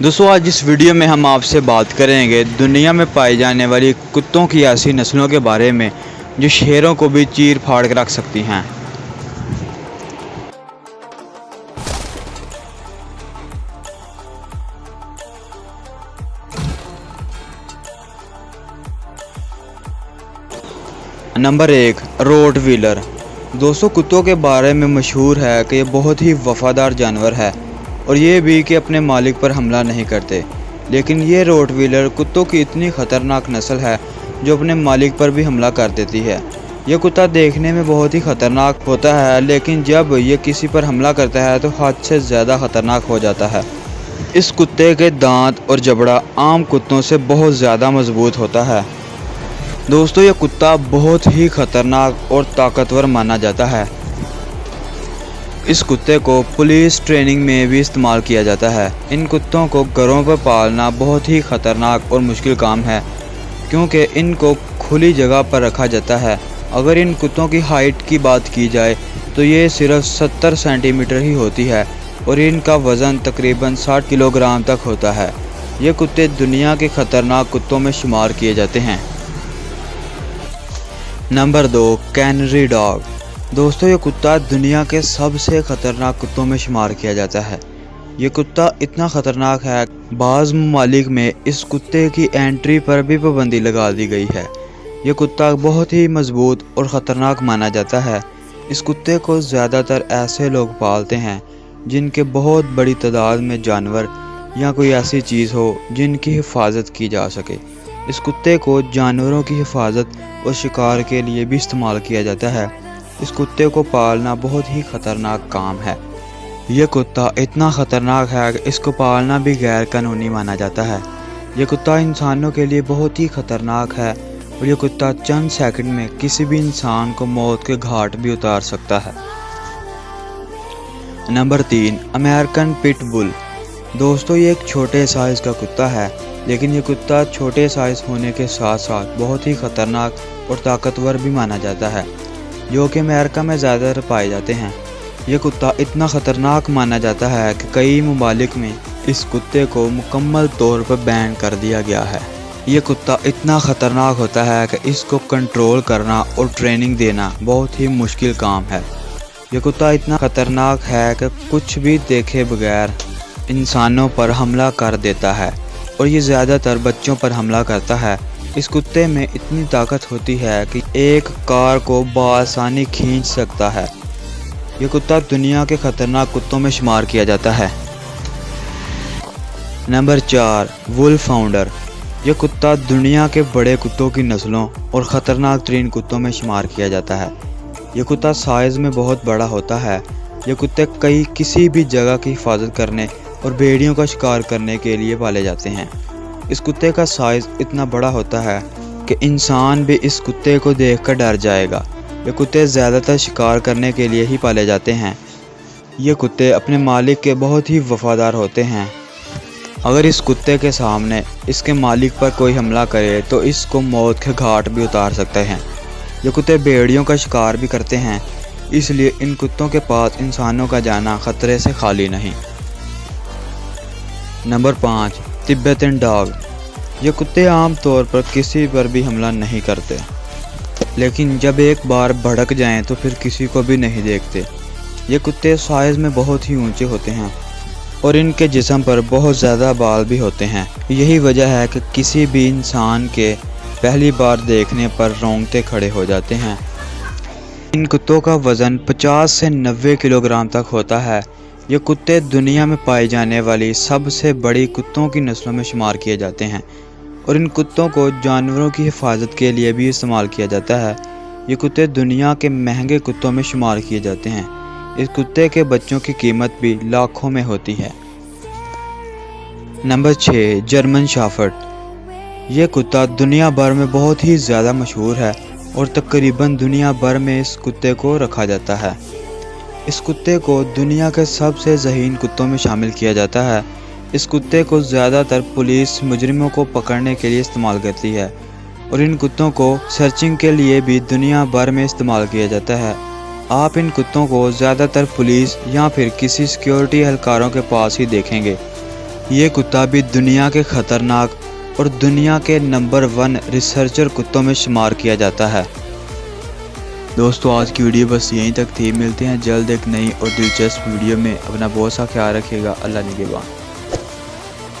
दोस्तों आज इस वीडियो में हम आपसे बात करेंगे दुनिया में पाई जाने वाली कुत्तों की ऐसी नस्लों के बारे में जो शेरों को भी चीर फाड़ कर रख सकती हैं। Number 1, Rottweiler. दोस्तों कुत्तों के बारे में मशहूर है कि ये बहुत ही वफादार जानवर है और ये भी कि अपने मालिक पर हमला नहीं करते। लेकिन ये रोटवीलर कुत्तों की इतनी ख़तरनाक नस्ल है जो अपने मालिक पर भी हमला कर देती है। यह कुत्ता देखने में बहुत ही ख़तरनाक होता है, लेकिन जब ये किसी पर हमला करता है तो हद से ज़्यादा ख़तरनाक हो जाता है। इस कुत्ते के दांत और जबड़ा आम कुत्तों से बहुत ज़्यादा मजबूत होता है। दोस्तों यह कुत्ता बहुत ही ख़तरनाक और ताकतवर माना जाता है। इस कुत्ते को पुलिस ट्रेनिंग में भी इस्तेमाल किया जाता है। इन कुत्तों को घरों पर पालना बहुत ही ख़तरनाक और मुश्किल काम है, क्योंकि इनको खुली जगह पर रखा जाता है। अगर इन कुत्तों की हाइट की बात की जाए तो ये सिर्फ 70 सेंटीमीटर ही होती है और इनका वज़न तकरीबन 60 किलोग्राम तक होता है। ये कुत्ते दुनिया के ख़तरनाक कुत्तों में शुमार किए जाते हैं। Number 2, canary dog. दोस्तों ये कुत्ता दुनिया के सबसे ख़तरनाक कुत्तों में शुमार किया जाता है। ये कुत्ता इतना ख़तरनाक है, बाज़ ममालिक में इस कुत्ते की एंट्री पर भी पाबंदी लगा दी गई है। ये कुत्ता बहुत ही मजबूत और ख़तरनाक माना जाता है। इस कुत्ते को ज़्यादातर ऐसे लोग पालते हैं जिनके बहुत बड़ी तादाद में जानवर या कोई ऐसी चीज़ हो जिनकी हिफाजत की जा सके। इस कुत्ते को जानवरों की हिफाजत और शिकार के लिए भी इस्तेमाल किया जाता है। इस कुत्ते को पालना बहुत ही ख़तरनाक काम है। यह कुत्ता इतना ख़तरनाक है कि इसको पालना भी गैर कानूनी माना जाता है। यह कुत्ता इंसानों के लिए बहुत ही ख़तरनाक है और यह कुत्ता चंद सेकंड में किसी भी इंसान को मौत के घाट भी उतार सकता है। Number 3, American pit bull. दोस्तों ये एक छोटे साइज़ का कुत्ता है, लेकिन यह कुत्ता छोटे साइज़ होने के साथ साथ बहुत ही ख़तरनाक और ताकतवर भी माना जाता है, जो कि अमेरिका में ज़्यादातर पाए जाते हैं। यह कुत्ता इतना ख़तरनाक माना जाता है कि कई ममालिक में इस कुत्ते को मुकम्मल तौर पर बैन कर दिया गया है। यह कुत्ता इतना ख़तरनाक होता है कि इसको कंट्रोल करना और ट्रेनिंग देना बहुत ही मुश्किल काम है। यह कुत्ता इतना ख़तरनाक है कि कुछ भी देखे बगैर इंसानों पर हमला कर देता है और ये ज़्यादातर बच्चों पर हमला करता है। इस कुत्ते में इतनी ताकत होती है कि एक कार को बआसानी खींच सकता है। ये कुत्ता दुनिया के ख़तरनाक कुत्तों में शुमार किया जाता है। Number 4, wolfhound. यह कुत्ता दुनिया के बड़े कुत्तों की नस्लों और ख़तरनाक तरीन कुत्तों में शुमार किया जाता है। यह कुत्ता साइज़ में बहुत बड़ा होता है। ये कुत्ते किसी भी जगह की हिफाजत करने और भेड़ियों का शिकार करने के लिए पाले जाते हैं। इस कुत्ते का साइज़ इतना बड़ा होता है कि इंसान भी इस कुत्ते को देखकर डर जाएगा। ये कुत्ते ज़्यादातर शिकार करने के लिए ही पाले जाते हैं। ये कुत्ते अपने मालिक के बहुत ही वफादार होते हैं। अगर इस कुत्ते के सामने इसके मालिक पर कोई हमला करे तो इसको मौत के घाट भी उतार सकते हैं। ये कुत्ते भेड़ियों का शिकार भी करते हैं, इसलिए इन कुत्तों के पास इंसानों का जाना खतरे से खाली नहीं। Number 5, Tibetan dog. ये कुत्ते आम तौर पर किसी पर भी हमला नहीं करते, लेकिन जब एक बार भड़क जाएं तो फिर किसी को भी नहीं देखते। ये कुत्ते साइज़ में बहुत ही ऊंचे होते हैं और इनके जिस्म पर बहुत ज़्यादा बाल भी होते हैं। यही वजह है कि किसी भी इंसान के पहली बार देखने पर रोंगटे खड़े हो जाते हैं। इन कुत्तों का वज़न 50 से 90 किलोग्राम तक होता है। ये कुत्ते दुनिया में पाई जाने वाली सबसे बड़ी कुत्तों की नस्लों में शुमार किए जाते हैं और इन कुत्तों को जानवरों की हिफाजत के लिए भी इस्तेमाल किया जाता है। ये कुत्ते दुनिया के महंगे कुत्तों में शुमार किए जाते हैं। इस कुत्ते के बच्चों की कीमत भी लाखों में होती है। Number 6, German shepherd. ये कुत्ता दुनिया भर में बहुत ही ज़्यादा मशहूर है और तकरीबन दुनिया भर में इस कुत्ते को रखा जाता है। इस कुत्ते को दुनिया के सबसे ज़हीन कुत्तों में शामिल किया जाता है। इस कुत्ते को ज़्यादातर पुलिस मुजरिमों को पकड़ने के लिए इस्तेमाल करती है और इन कुत्तों को सर्चिंग के लिए भी दुनिया भर में इस्तेमाल किया जाता है। आप इन कुत्तों को ज़्यादातर पुलिस या फिर किसी सिक्योरिटी एहलकारों के पास ही देखेंगे। یہ کتا بھی دنیا کے خطرناک اور دنیا کے نمبر 1 ریسرچر کتوں میں شمار کیا جاتا ہے۔ دوستو آج کی ویڈیو بس یہیں تک تھی، ملتے ہیں جلد ایک نئی اور دلچسپ ویڈیو میں۔ اپنا بہت سا خیال رکھیے گا، اللہ نگہبان۔